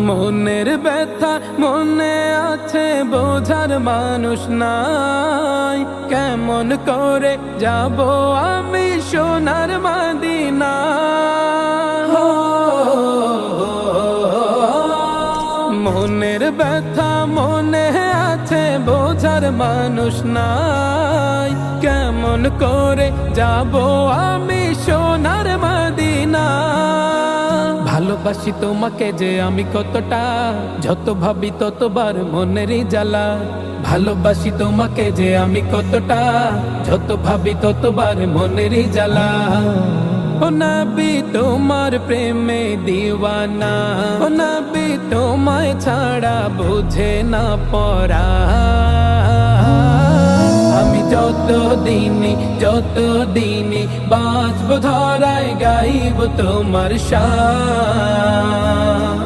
মনের ব্যথা মনে আছে, বোঝার মানুষ নাই। কেমন করে যাব আমি সোনার মদিনা? মনের ব্যথা মনে আছে, বোঝার মানুষ নাই। কেমন করে যাব আমি সোনার মদিনা? ভালোবাসি তোমাকে যে আমি কতটা, যত ভাবি ততবার মনেরই জ্বালা। ভালোবাসি তোমাকে যে আমি কতটা, যত ভাবি ততবার মনেরই জ্বালা। ও নবী তোমার প্রেমে দিওয়ানা, ও নবী তোমায় ছাড়া বুঝে না পরা। আমি যত দিনই বাঁচব ধরায় গাইব তোমার শান।